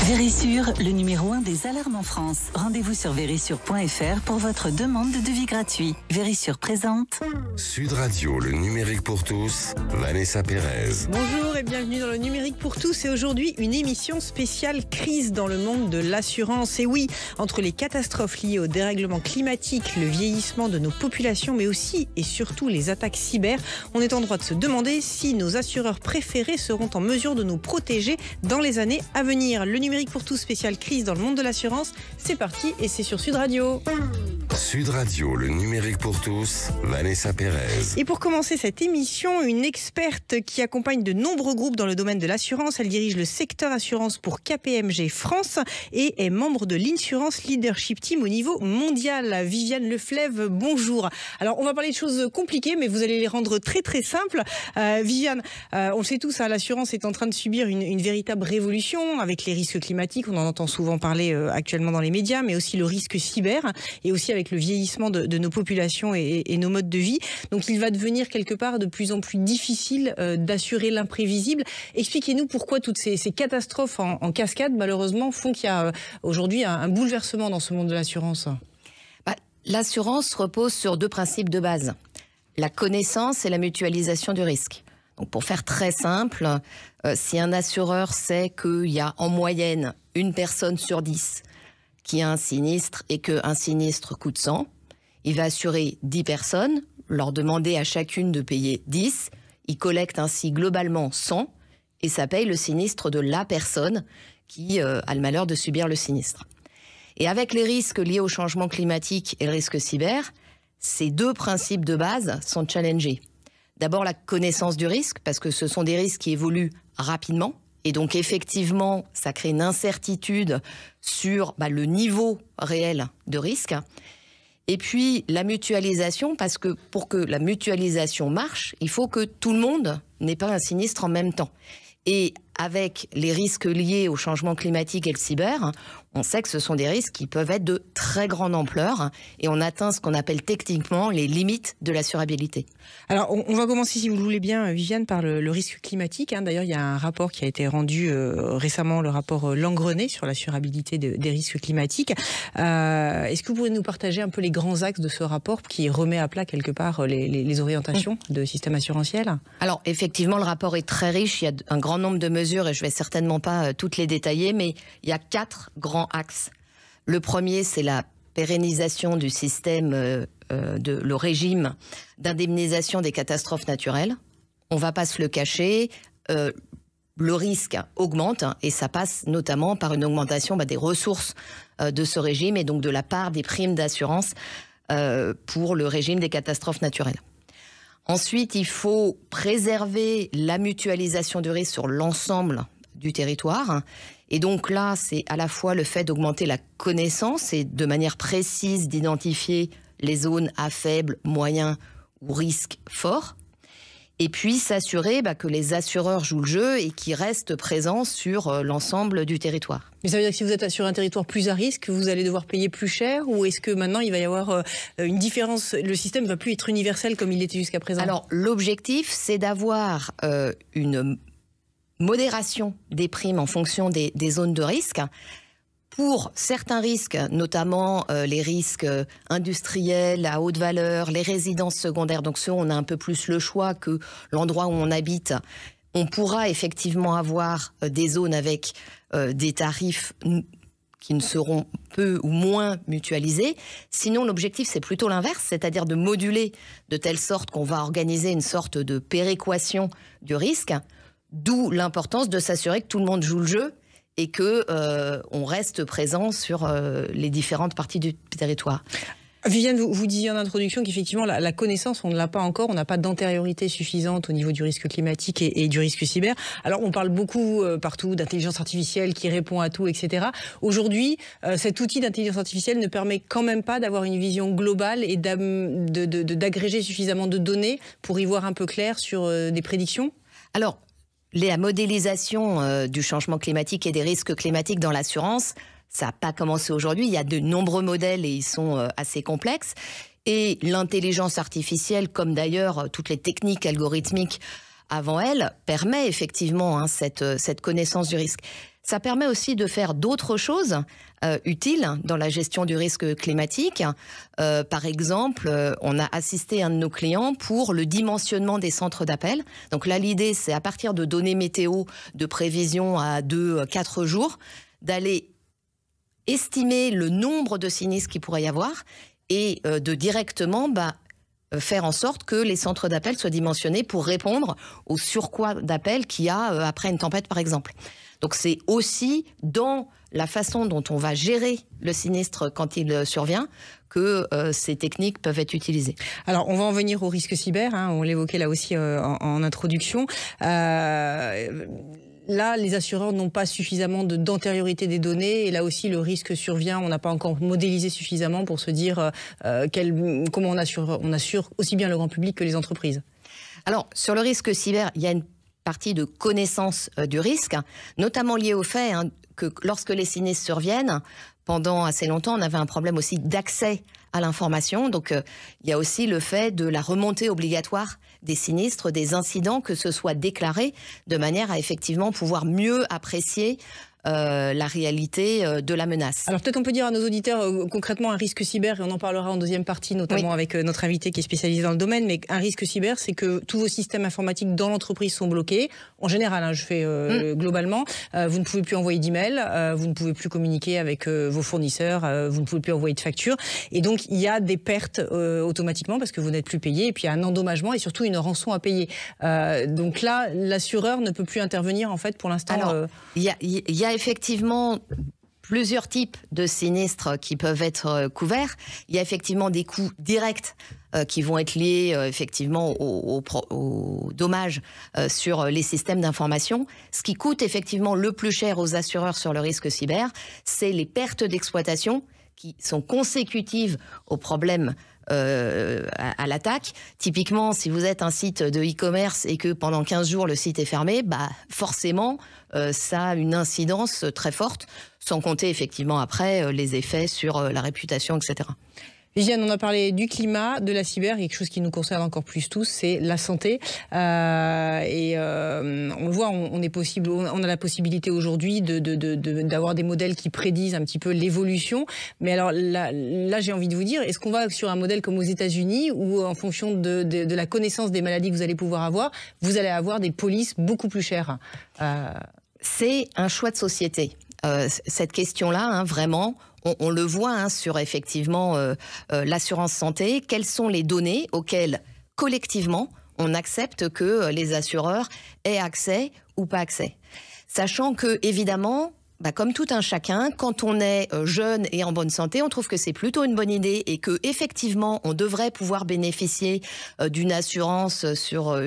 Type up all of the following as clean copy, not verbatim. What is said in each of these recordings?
Vérissure, le numéro 1 des alarmes en France. Rendez-vous sur vérissure.fr pour votre demande de devis gratuit. Vérissure présente. Sud Radio, le numérique pour tous, Vanessa Pérez. Bonjour et bienvenue dans le numérique pour tous. Et aujourd'hui, une émission spéciale crise dans le monde de l'assurance. Et oui, entre les catastrophes liées au dérèglement climatique, le vieillissement de nos populations, mais aussi et surtout les attaques cyber, on est en droit de se demander si nos assureurs préférés seront en mesure de nous protéger dans les années à venir. Le numérique pour tous spécial crise dans le monde de l'assurance, c'est parti et c'est sur Sud Radio. Sud Radio, le numérique pour tous, Vanessa Pérez. Et pour commencer cette émission, une experte qui accompagne de nombreux groupes dans le domaine de l'assurance. Elle dirige le secteur assurance pour KPMG France et est membre de l'Insurance Leadership Team au niveau mondial. Viviane Leflève, bonjour. Alors, on va parler de choses compliquées, mais vous allez les rendre très très simples. Viviane, on le sait tous, l'assurance est en train de subir une véritable révolution avec les risques climatiques. On en entend souvent parler actuellement dans les médias, mais aussi le risque cyber et aussi avec le vieillissement de nos populations et nos modes de vie. Donc il va devenir quelque part de plus en plus difficile d'assurer l'imprévisible. Expliquez-nous pourquoi toutes ces catastrophes en cascade, malheureusement, font qu'il y a aujourd'hui un bouleversement dans ce monde de l'assurance. L'assurance repose sur deux principes de base. La connaissance et la mutualisation du risque. Donc pour faire très simple, si un assureur sait qu'il y a en moyenne une personne sur 10 qui a un sinistre et qu'un sinistre coûte 100, il va assurer 10 personnes, leur demander à chacune de payer 10, il collecte ainsi globalement 100 et ça paye le sinistre de la personne qui a le malheur de subir le sinistre. Et avec les risques liés au changement climatique et le risque cyber, ces deux principes de base sont challengés. D'abord la connaissance du risque, parce que ce sont des risques qui évoluent rapidement. Et donc effectivement, ça crée une incertitude sur le niveau réel de risque. Et puis la mutualisation, parce que pour que la mutualisation marche, il faut que tout le monde n'ait pas un sinistre en même temps. Et avec les risques liés au changement climatique et le cyber, on sait que ce sont des risques qui peuvent être de très grande ampleur et on atteint ce qu'on appelle techniquement les limites de l'assurabilité. Alors, on va commencer, si vous le voulez bien, Viviane, par le risque climatique. D'ailleurs, il y a un rapport qui a été rendu récemment, le rapport Langrenay sur l'assurabilité des risques climatiques. Est-ce que vous pourriez nous partager un peu les grands axes de ce rapport qui remet à plat quelque part les orientations de système assurantiel ? Alors, effectivement, le rapport est très riche. Il y a un grand nombre de mesures et je vais certainement pas toutes les détailler, mais il y a 4 grands axes. Le premier, c'est la pérennisation du système, le régime d'indemnisation des catastrophes naturelles. On va pas se le cacher, le risque augmente et ça passe notamment par une augmentation des ressources de ce régime et donc de la part des primes d'assurance pour le régime des catastrophes naturelles. Ensuite, il faut préserver la mutualisation du risque sur l'ensemble du territoire. Et donc là, c'est à la fois le fait d'augmenter la connaissance et de manière précise d'identifier les zones à faible, moyen ou risque fort. Et puis s'assurer que les assureurs jouent le jeu et qu'ils restent présents sur l'ensemble du territoire. Mais ça veut dire que si vous êtes sur un territoire plus à risque, vous allez devoir payer plus cher, ou est-ce que maintenant il va y avoir une différence, le système ne va plus être universel comme il l'était jusqu'à présent ? Alors l'objectif, c'est d'avoir une modération des primes en fonction des zones de risque. Pour certains risques, notamment les risques industriels à haute valeur, les résidences secondaires, donc ceux où on a un peu plus le choix que l'endroit où on habite, on pourra effectivement avoir des zones avec des tarifs qui ne seront peu ou moins mutualisés. Sinon, l'objectif, c'est plutôt l'inverse, c'est-à-dire de moduler de telle sorte qu'on va organiser une sorte de péréquation du risque, d'où l'importance de s'assurer que tout le monde joue le jeu et que on reste présent sur les différentes parties du territoire. Viviane, vous disiez en introduction qu'effectivement, la connaissance, on ne l'a pas encore, on n'a pas d'antériorité suffisante au niveau du risque climatique et du risque cyber. Alors, on parle beaucoup partout d'intelligence artificielle qui répond à tout, etc. Aujourd'hui, cet outil d'intelligence artificielle ne permet quand même pas d'avoir une vision globale et d'agréger suffisamment de données pour y voir un peu clair sur des prédictions ? Alors, la modélisation du changement climatique et des risques climatiques dans l'assurance, ça n'a pas commencé aujourd'hui. Il y a de nombreux modèles et ils sont assez complexes. Et l'intelligence artificielle, comme d'ailleurs toutes les techniques algorithmiques, avant elle permet effectivement cette connaissance du risque. Ça permet aussi de faire d'autres choses utiles dans la gestion du risque climatique. Par exemple, on a assisté un de nos clients pour le dimensionnement des centres d'appel. Donc là, l'idée, c'est à partir de données météo de prévision à 2-4 jours, d'aller estimer le nombre de sinistres qu'il pourrait y avoir et de directement faire en sorte que les centres d'appel soient dimensionnés pour répondre au surcroît d'appels qu'il y a après une tempête, par exemple. Donc c'est aussi dans la façon dont on va gérer le sinistre quand il survient que ces techniques peuvent être utilisées. Alors, on va en venir au risque cyber, on l'évoquait là aussi en introduction. Là, les assureurs n'ont pas suffisamment d'antériorité des données et là aussi le risque survient. On n'a pas encore modélisé suffisamment pour se dire comment on assure aussi bien le grand public que les entreprises. Alors, sur le risque cyber, il y a une partie de connaissance du risque, notamment liée au fait que lorsque les sinistres surviennent, pendant assez longtemps, on avait un problème aussi d'accès à l'information. Donc, il y a aussi le fait de la remontée obligatoire des sinistres, des incidents, que ce soit déclaré, de manière à effectivement pouvoir mieux apprécier la réalité de la menace. Alors peut-être on peut dire à nos auditeurs concrètement un risque cyber, et on en parlera en deuxième partie, notamment avec notre invité qui est spécialisé dans le domaine, mais un risque cyber, c'est que tous vos systèmes informatiques dans l'entreprise sont bloqués. En général, je fais globalement, vous ne pouvez plus envoyer d'email, vous ne pouvez plus communiquer avec vos fournisseurs, vous ne pouvez plus envoyer de factures, et donc il y a des pertes automatiquement parce que vous n'êtes plus payé, et puis il y a un endommagement et surtout une rançon à payer. Donc là, l'assureur ne peut plus intervenir en fait pour l'instant. Alors, il y a effectivement plusieurs types de sinistres qui peuvent être couverts. Il y a effectivement des coûts directs qui vont être liés effectivement aux dommages sur les systèmes d'information. Ce qui coûte effectivement le plus cher aux assureurs sur le risque cyber, c'est les pertes d'exploitation qui sont consécutives aux problèmes à l'attaque. Typiquement, si vous êtes un site de e-commerce et que pendant 15 jours le site est fermé, forcément, ça a une incidence très forte, sans compter effectivement après les effets sur la réputation, etc. Viviane, on a parlé du climat, de la cyber, quelque chose qui nous concerne encore plus tous, c'est la santé. On le voit, on a la possibilité aujourd'hui d'avoir des modèles qui prédisent un petit peu l'évolution. Mais alors là, j'ai envie de vous dire, est-ce qu'on va sur un modèle comme aux États-Unis où, en fonction de la connaissance des maladies que vous allez pouvoir avoir, vous allez avoir des polices beaucoup plus chères C'est un choix de société. Cette question-là, vraiment, on le voit sur effectivement l'assurance santé. Quelles sont les données auxquelles collectivement on accepte que les assureurs aient accès ou pas accès, sachant que évidemment, comme tout un chacun, quand on est jeune et en bonne santé, on trouve que c'est plutôt une bonne idée et que effectivement, on devrait pouvoir bénéficier d'une assurance sur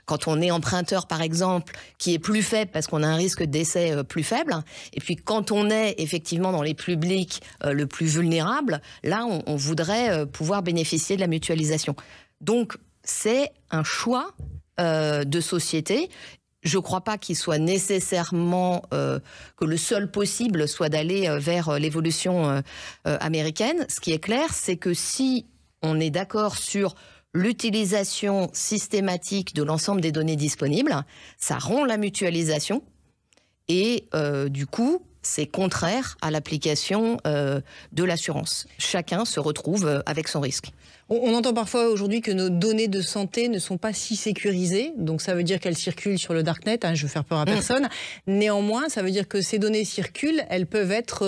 quand on est emprunteur, par exemple, qui est plus faible parce qu'on a un risque de décès plus faible. Et puis, quand on est effectivement dans les publics le plus vulnérables, là, on voudrait pouvoir bénéficier de la mutualisation. Donc, c'est un choix de société. Je ne crois pas qu'il soit nécessairement que le seul possible soit d'aller vers l'évolution américaine. Ce qui est clair, c'est que si on est d'accord sur l'utilisation systématique de l'ensemble des données disponibles, ça rompt la mutualisation et du coup, c'est contraire à l'application de l'assurance. Chacun se retrouve avec son risque. On entend parfois aujourd'hui que nos données de santé ne sont pas si sécurisées, donc ça veut dire qu'elles circulent sur le darknet, je veux faire peur à personne. Néanmoins, ça veut dire que ces données circulent, elles peuvent être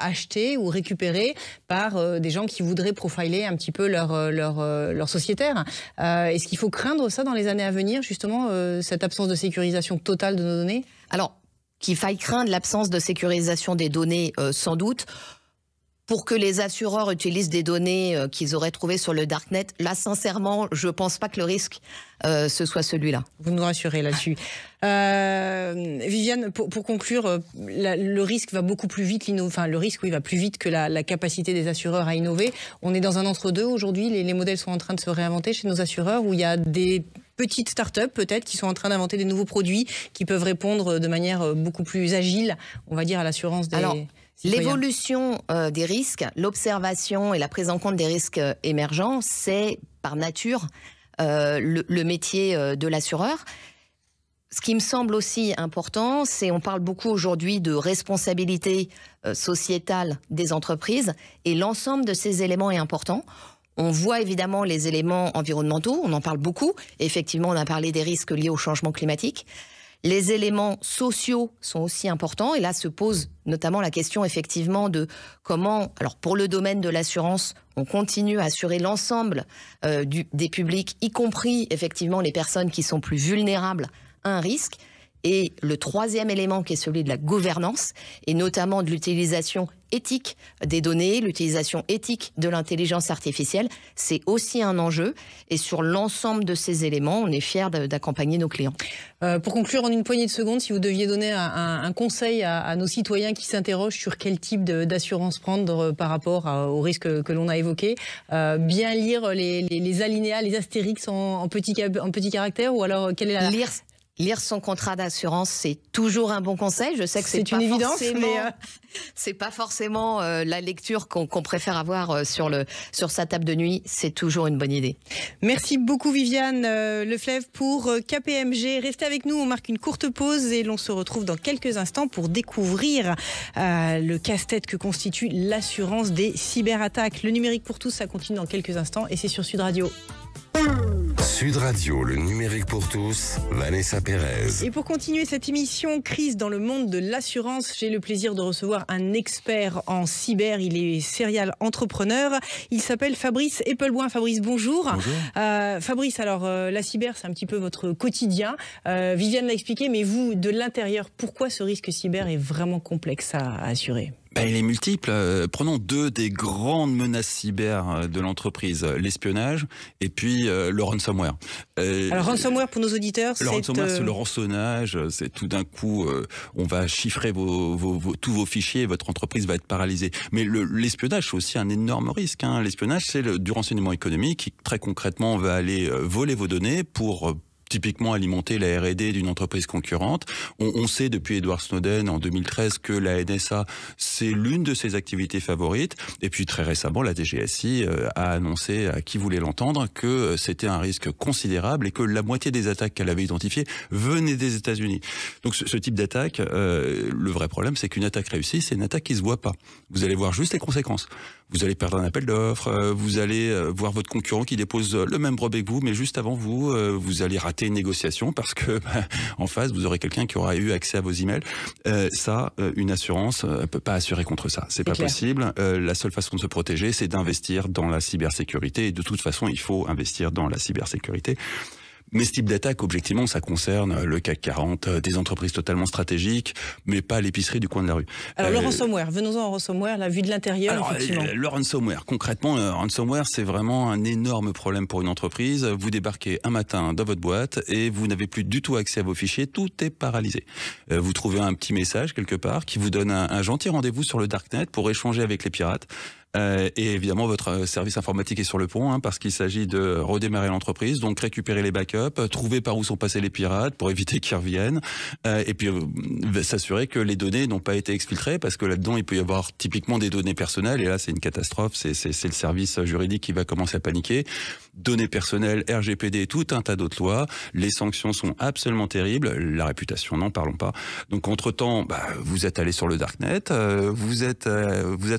achetées ou récupérées par des gens qui voudraient profiler un petit peu leur sociétaire. Est-ce qu'il faut craindre ça dans les années à venir, justement, cette absence de sécurisation totale de nos données ? Alors, qu'il faille craindre l'absence de sécurisation des données, sans doute. Pour que les assureurs utilisent des données qu'ils auraient trouvées sur le darknet, là, sincèrement, je ne pense pas que le risque, ce soit celui-là. Vous nous rassurez là-dessus. Viviane, pour conclure, le risque va beaucoup plus vite, le risque va plus vite que la capacité des assureurs à innover. On est dans un entre-deux aujourd'hui, les modèles sont en train de se réinventer chez nos assureurs, où il y a des petites startups peut-être qui sont en train d'inventer des nouveaux produits qui peuvent répondre de manière beaucoup plus agile, on va dire, à l'assurance des... Alors, l'évolution des risques, l'observation et la prise en compte des risques émergents, c'est par nature le métier de l'assureur. ce qui me semble aussi important, c'est on parle beaucoup aujourd'hui de responsabilité sociétale des entreprises et l'ensemble de ces éléments est important. On voit évidemment les éléments environnementaux, on en parle beaucoup. Et effectivement, on a parlé des risques liés au changement climatique. Les éléments sociaux sont aussi importants. Et là se pose notamment la question effectivement de comment, alors pour le domaine de l'assurance, on continue à assurer l'ensemble des publics, y compris effectivement les personnes qui sont plus vulnérables à un risque. Et le troisième élément qui est celui de la gouvernance, et notamment de l'utilisation éthique des données, l'utilisation éthique de l'intelligence artificielle, c'est aussi un enjeu. Et sur l'ensemble de ces éléments, on est fiers d'accompagner nos clients. Pour conclure, en une poignée de secondes, si vous deviez donner un conseil à nos citoyens qui s'interrogent sur quel type d'assurance prendre par rapport aux risques que l'on a évoqués, bien lire les alinéas, les astérix en petits caractères, ou alors quelle est la... Lire son contrat d'assurance, c'est toujours un bon conseil. Je sais que c'est une évidence, c'est pas forcément la lecture qu'on préfère avoir sur sa table de nuit. C'est toujours une bonne idée. Merci beaucoup Viviane Leflèvre pour KPMG. Restez avec nous, on marque une courte pause et l'on se retrouve dans quelques instants pour découvrir le casse-tête que constitue l'assurance des cyberattaques. Le numérique pour tous, ça continue dans quelques instants et c'est sur Sud Radio. Sud Radio, le numérique pour tous, Vanessa Pérez. Et pour continuer cette émission Crise dans le monde de l'assurance, j'ai le plaisir de recevoir un expert en cyber. Il est serial entrepreneur. Il s'appelle Fabrice Eppelboin. Fabrice, bonjour. Bonjour. Fabrice, alors la cyber, c'est un petit peu votre quotidien. Viviane l'a expliqué, mais vous, de l'intérieur, pourquoi ce risque cyber est vraiment complexe à assurer ? Il est multiple. Prenons deux des grandes menaces cyber de l'entreprise, l'espionnage et puis le ransomware. Alors ransomware pour nos auditeurs, c'est le rançonnage, c'est tout d'un coup on va chiffrer tous vos fichiers et votre entreprise va être paralysée. Mais l'espionnage c'est aussi un énorme risque. L'espionnage c'est du renseignement économique qui très concrètement va aller voler vos données pour typiquement alimenter la R&D d'une entreprise concurrente. On sait depuis Edward Snowden en 2013 que la NSA, c'est l'une de ses activités favorites. Et puis très récemment, la DGSI a annoncé à qui voulait l'entendre que c'était un risque considérable et que la moitié des attaques qu'elle avait identifiées venaient des États-Unis. Donc ce type d'attaque, le vrai problème, c'est qu'une attaque réussie, c'est une attaque qui se voit pas. Vous allez voir juste les conséquences. Vous allez perdre un appel d'offres, vous allez voir votre concurrent qui dépose le même brevet que vous, mais juste avant vous, vous allez rater une négociation parce que en face, vous aurez quelqu'un qui aura eu accès à vos emails. Une assurance peut pas assurer contre ça. C'est pas possible. La seule façon de se protéger, c'est d'investir dans la cybersécurité. Et de toute façon, il faut investir dans la cybersécurité. Mais ce type d'attaque, objectivement, ça concerne le CAC 40, des entreprises totalement stratégiques, mais pas l'épicerie du coin de la rue. Alors le ransomware, venons-en au ransomware, la vue de l'intérieur, effectivement. Le ransomware, concrètement, le ransomware, c'est vraiment un énorme problème pour une entreprise. Vous débarquez un matin dans votre boîte et vous n'avez plus du tout accès à vos fichiers, tout est paralysé. Vous trouvez un petit message quelque part qui vous donne un gentil rendez-vous sur le darknet pour échanger avec les pirates. Et évidemment, votre service informatique est sur le pont, parce qu'il s'agit de redémarrer l'entreprise, donc récupérer les backups, trouver par où sont passés les pirates pour éviter qu'ils reviennent, et puis s'assurer que les données n'ont pas été exfiltrées, parce que là-dedans, il peut y avoir typiquement des données personnelles, et là, c'est une catastrophe, c'est le service juridique qui va commencer à paniquer. Données personnelles, RGPD, tout un tas d'autres lois, les sanctions sont absolument terribles, la réputation, n'en parlons pas. Donc, entre-temps, vous êtes allé sur le darknet, vous êtes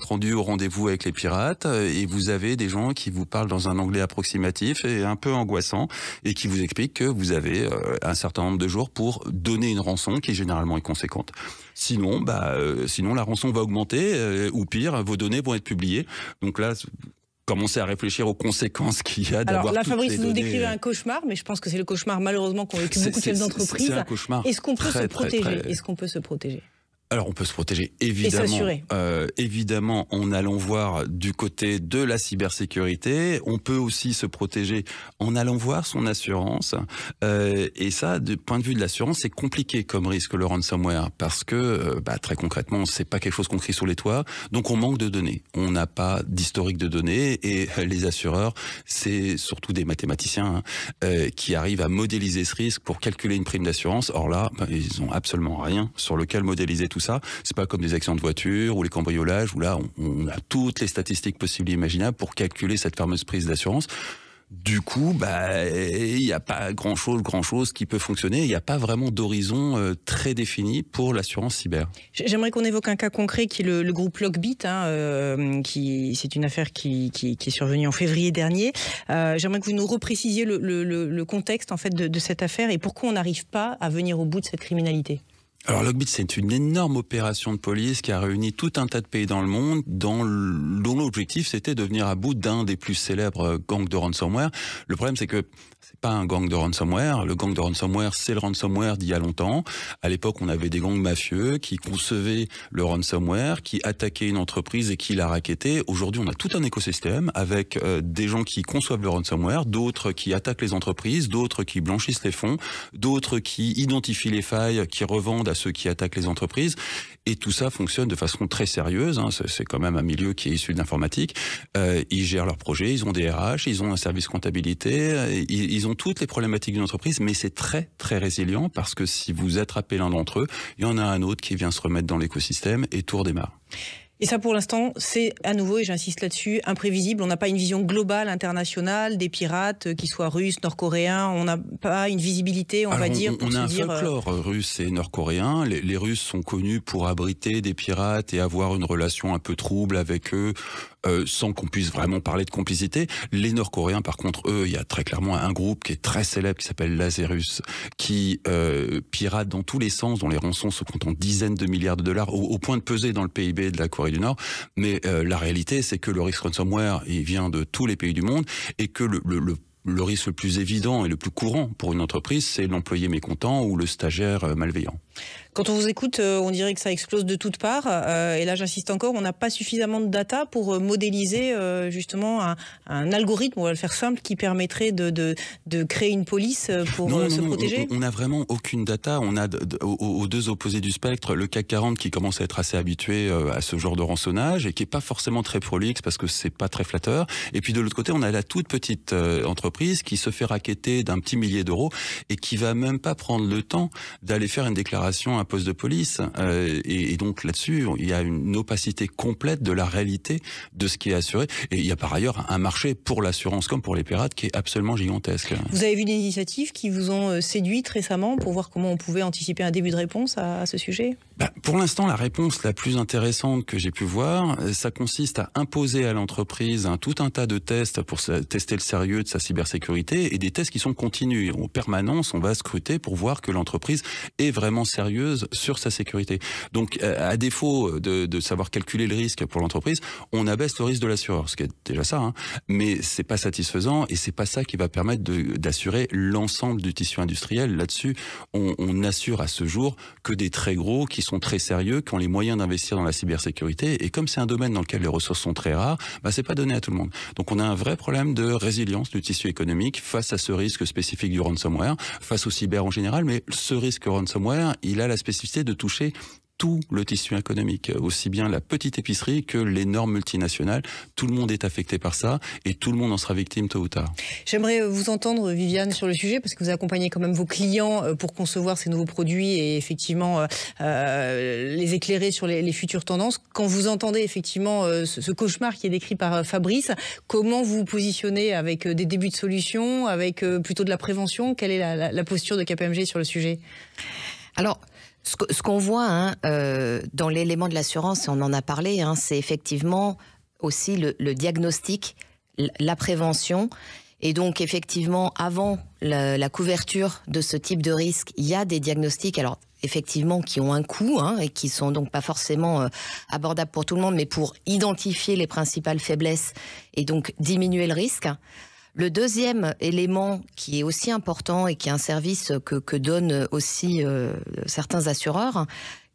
rendu au rendez-vous avec les pirates et vous avez des gens qui vous parlent dans un anglais approximatif et un peu angoissant et qui vous expliquent que vous avez un certain nombre de jours pour donner une rançon qui généralement est conséquente. Sinon, la rançon va augmenter ou pire, vos données vont être publiées. Donc là, commencer à réfléchir aux conséquences qu'il y a d'avoir toutes ces données. Alors là, Fabrice, vous nous décrivez un cauchemar, mais je pense que c'est le cauchemar malheureusement qu'ont vécu beaucoup de chefs d'entreprise. C'est un cauchemar. Est-ce qu'on peut se protéger ? Est-ce qu'on peut se protéger ? Alors on peut se protéger évidemment, évidemment en allant voir du côté de la cybersécurité. On peut aussi se protéger en allant voir son assurance. Et ça, du point de vue de l'assurance, c'est compliqué comme risque le ransomware parce que très concrètement, c'est pas quelque chose qu'on crie sur les toits. Donc on manque de données. On n'a pas d'historique de données et les assureurs, c'est surtout des mathématiciens qui arrivent à modéliser ce risque pour calculer une prime d'assurance. Or là, ils ont absolument rien sur lequel modéliser tout ça. C'est pas comme des accidents de voiture ou les cambriolages où là on a toutes les statistiques possibles et imaginables pour calculer cette fameuse prise d'assurance. Du coup, il n'y a pas grand-chose qui peut fonctionner. Il n'y a pas vraiment d'horizon très défini pour l'assurance cyber. J'aimerais qu'on évoque un cas concret qui est le groupe Lockbit. C'est une affaire qui est survenue en février dernier. J'aimerais que vous nous reprécisiez le contexte en fait, de cette affaire et pourquoi on n'arrive pas à venir au bout de cette criminalité. Alors Lockbit, c'est une énorme opération de police qui a réuni tout un tas de pays dans le monde dont l'objectif c'était de venir à bout d'un des plus célèbres gangs de ransomware. Le problème c'est que c'est pas un gang de ransomware. Le gang de ransomware, c'est le ransomware d'il y a longtemps. À l'époque, on avait des gangs mafieux qui concevaient le ransomware, qui attaquaient une entreprise et qui la racketaient. Aujourd'hui, on a tout un écosystème avec des gens qui conçoivent le ransomware, d'autres qui attaquent les entreprises, d'autres qui blanchissent les fonds, d'autres qui identifient les failles, qui revendent à ceux qui attaquent les entreprises. Et tout ça fonctionne de façon très sérieuse. C'est quand même un milieu qui est issu de l'informatique. Ils gèrent leurs projets, ils ont des RH, ils ont un service comptabilité, ils ont toutes les problématiques d'une entreprise, mais c'est très très résilient parce que si vous attrapez l'un d'entre eux, il y en a un autre qui vient se remettre dans l'écosystème et tout redémarre. Et ça, pour l'instant, c'est à nouveau, et j'insiste là-dessus, imprévisible. On n'a pas une vision globale, internationale, des pirates, qu'ils soient russes, nord-coréens. On n'a pas une visibilité, on va dire. On a un folklore russe et nord-coréen. Les Russes sont connus pour abriter des pirates et avoir une relation un peu trouble avec eux, sans qu'on puisse vraiment parler de complicité. Les Nord-Coréens, par contre, eux, il y a très clairement un groupe qui est très célèbre, qui s'appelle Lazarus, qui pirate dans tous les sens, dont les rançons se comptent en dizaines de milliards de dollars, au point de peser dans le PIB de la Corée du Nord. Mais la réalité, c'est que le risque ransomware, il vient de tous les pays du monde, et que le risque le plus évident et le plus courant pour une entreprise, c'est l'employé mécontent ou le stagiaire malveillant. Quand on vous écoute, on dirait que ça explose de toutes parts. Et là, j'insiste encore, on n'a pas suffisamment de data pour modéliser justement un algorithme, on va le faire simple, qui permettrait de créer une police pour se protéger. On n'a vraiment aucune data. On a aux deux opposés du spectre le CAC 40 qui commence à être assez habitué à ce genre de rançonnage et qui est pas forcément très prolixe parce que c'est pas très flatteur. Et puis de l'autre côté, on a la toute petite entreprise qui se fait racketter d'un petit millier d'euros et qui va même pas prendre le temps d'aller faire une déclaration à un poste de police. Et donc là-dessus, il y a une opacité complète de la réalité de ce qui est assuré. Et il y a par ailleurs un marché pour l'assurance comme pour les pirates qui est absolument gigantesque. Vous avez vu des initiatives qui vous ont séduite récemment pour voir comment on pouvait anticiper un début de réponse à ce sujet ? Pour l'instant, la réponse la plus intéressante que j'ai pu voir, ça consiste à imposer à l'entreprise tout un tas de tests pour tester le sérieux de sa cybersécurité et des tests qui sont continus. En permanence, on va scruter pour voir que l'entreprise est vraiment sérieuse sur sa sécurité. Donc, à défaut de savoir calculer le risque pour l'entreprise, on abaisse le risque de l'assureur, ce qui est déjà ça, mais c'est pas satisfaisant et c'est pas ça qui va permettre d'assurer l'ensemble du tissu industriel. Là-dessus, on assure à ce jour que des très gros qui sont très sérieux, qui ont les moyens d'investir dans la cybersécurité. Et comme c'est un domaine dans lequel les ressources sont très rares, c'est pas donné à tout le monde. Donc on a un vrai problème de résilience du tissu économique face à ce risque spécifique du ransomware, face au cyber en général. Mais ce risque ransomware, il a la spécificité de toucher tout le tissu économique, aussi bien la petite épicerie que l'énorme multinationale. Tout le monde est affecté par ça et tout le monde en sera victime tôt ou tard. J'aimerais vous entendre, Viviane, sur le sujet, parce que vous accompagnez quand même vos clients pour concevoir ces nouveaux produits et effectivement les éclairer sur les futures tendances. Quand vous entendez effectivement ce cauchemar qui est décrit par Fabrice, comment vous vous positionnez avec des débuts de solutions, avec plutôt de la prévention ? Quelle est la posture de KPMG sur le sujet ? Alors, ce qu'on voit dans l'élément de l'assurance, on en a parlé, c'est effectivement aussi le diagnostic, la prévention. Et donc, effectivement, avant la couverture de ce type de risque, il y a des diagnostics, alors effectivement, qui ont un coût et qui sont donc pas forcément abordables pour tout le monde, mais pour identifier les principales faiblesses et donc diminuer le risque. Le deuxième élément qui est aussi important et qui est un service que donnent aussi certains assureurs,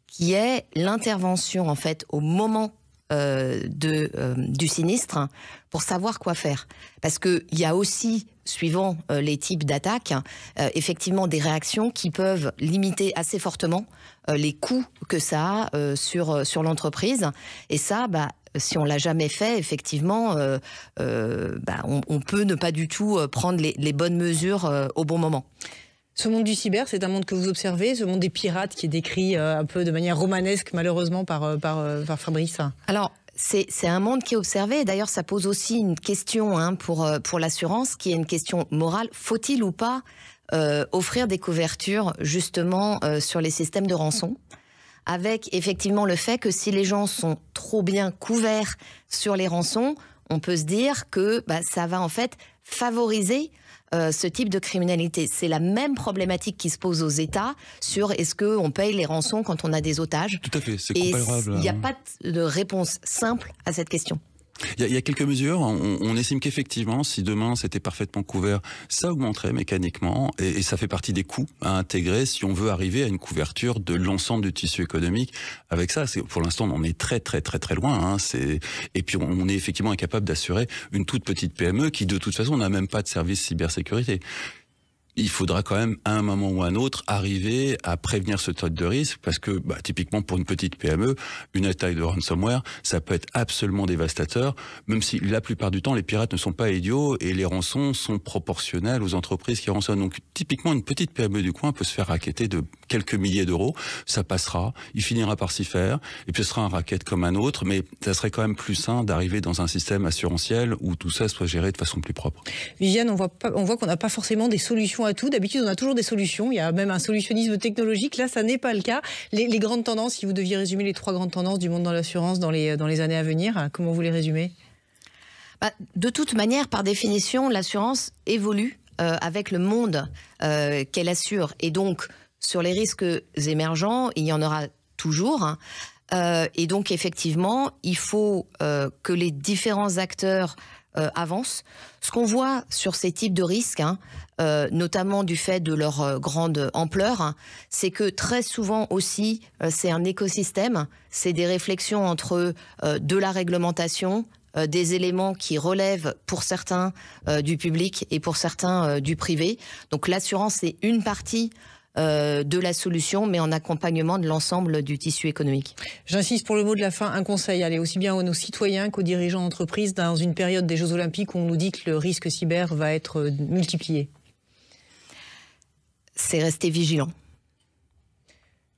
qui est l'intervention en fait au moment du sinistre pour savoir quoi faire. Parce qu'il y a aussi, suivant les types d'attaques, effectivement des réactions qui peuvent limiter assez fortement les coûts que ça a sur l'entreprise. Et ça, si on l'a jamais fait, effectivement, on peut ne pas du tout prendre les bonnes mesures au bon moment. Ce monde du cyber, c'est un monde que vous observez, ce monde des pirates qui est décrit un peu de manière romanesque malheureusement par Fabrice. Alors, c'est un monde qui est observé. D'ailleurs, ça pose aussi une question pour l'assurance, qui est une question morale. Faut-il ou pas offrir des couvertures justement sur les systèmes de rançon, avec effectivement le fait que si les gens sont trop bien couverts sur les rançons, on peut se dire que ça va en fait favoriser ce type de criminalité. C'est la même problématique qui se pose aux États sur est-ce qu'on paye les rançons quand on a des otages. Tout à fait, c'est Et comparable. il n'y a pas de réponse simple à cette question. Il y a quelques mesures. On estime qu'effectivement, si demain c'était parfaitement couvert, ça augmenterait mécaniquement et ça fait partie des coûts à intégrer si on veut arriver à une couverture de l'ensemble du tissu économique. Avec ça, pour l'instant, on en est très très très très loin. Et puis on est effectivement incapable d'assurer une toute petite PME qui, de toute façon, n'a même pas de service cybersécurité. Il faudra quand même, à un moment ou à un autre, arriver à prévenir ce type de risque, parce que, typiquement, pour une petite PME, une attaque de ransomware, ça peut être absolument dévastateur, même si la plupart du temps, les pirates ne sont pas idiots et les rançons sont proportionnelles aux entreprises qui rançonnent. Donc, typiquement, une petite PME du coin peut se faire racketter de quelques milliers d'euros. Ça passera, il finira par s'y faire, et puis ce sera un racket comme un autre, mais ça serait quand même plus sain d'arriver dans un système assurantiel où tout ça soit géré de façon plus propre. Viviane, on voit qu'on n'a pas forcément des solutions à tout. D'habitude, on a toujours des solutions. Il y a même un solutionnisme technologique. Là, ça n'est pas le cas. Les grandes tendances, si vous deviez résumer les 3 grandes tendances du monde dans l'assurance dans les années à venir, comment vous les résumez ? De toute manière, par définition, l'assurance évolue avec le monde qu'elle assure. Et donc, sur les risques émergents, il y en aura toujours. Et donc, effectivement, il faut que les différents acteurs avancent. Ce qu'on voit sur ces types de risques, notamment du fait de leur grande ampleur, c'est que très souvent aussi, c'est un écosystème, c'est des réflexions entre de la réglementation, des éléments qui relèvent pour certains du public et pour certains du privé. Donc l'assurance, c'est une partie de la solution, mais en accompagnement de l'ensemble du tissu économique. J'insiste pour le mot de la fin, un conseil, allez, aussi bien à nos citoyens qu'aux dirigeants d'entreprise, dans une période des Jeux Olympiques où on nous dit que le risque cyber va être multiplié. C'est rester vigilant.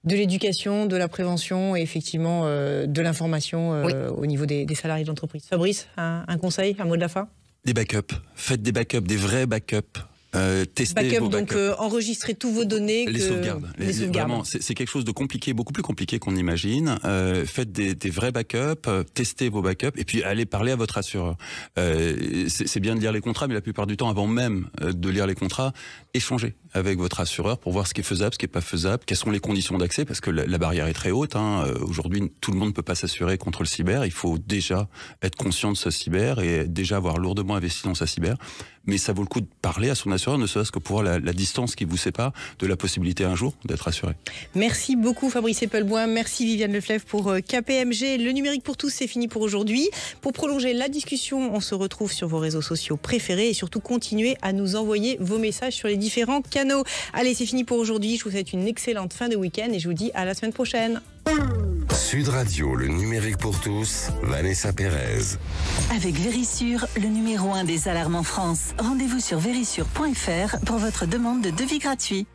De l'éducation, de la prévention et effectivement de l'information au niveau des salariés de l'entreprise. Fabrice, un conseil, un mot de la fin ? Des backups. Faites des backups, des vrais backups. Testez backup, vos backups. donc enregistrez tous vos données. Les sauvegardes. Vraiment, c'est quelque chose de compliqué, beaucoup plus compliqué qu'on imagine. Faites des vrais backups, testez vos backups et puis allez parler à votre assureur. C'est bien de lire les contrats, mais la plupart du temps, avant même de lire les contrats, échangez avec votre assureur pour voir ce qui est faisable, ce qui est pas faisable, quelles sont les conditions d'accès, parce que la barrière est très haute. Aujourd'hui, tout le monde ne peut pas s'assurer contre le cyber. Il faut déjà être conscient de ce cyber et déjà avoir lourdement investi dans sa cyber. Mais ça vaut le coup de parler à son assureur, ne serait-ce que pour la distance qui vous sépare de la possibilité un jour d'être assuré. Merci beaucoup Fabrice Eppelboin, merci Viviane Leflèvre pour KPMG. Le numérique pour tous, c'est fini pour aujourd'hui. Pour prolonger la discussion, on se retrouve sur vos réseaux sociaux préférés et surtout continuez à nous envoyer vos messages sur les différents canaux. Allez, c'est fini pour aujourd'hui. Je vous souhaite une excellente fin de week-end et je vous dis à la semaine prochaine. Sud Radio, le numérique pour tous, Vanessa Pérez. Avec Vérissure, le numéro 1 des alarmes en France. Rendez-vous sur vérissure.fr pour votre demande de devis gratuit.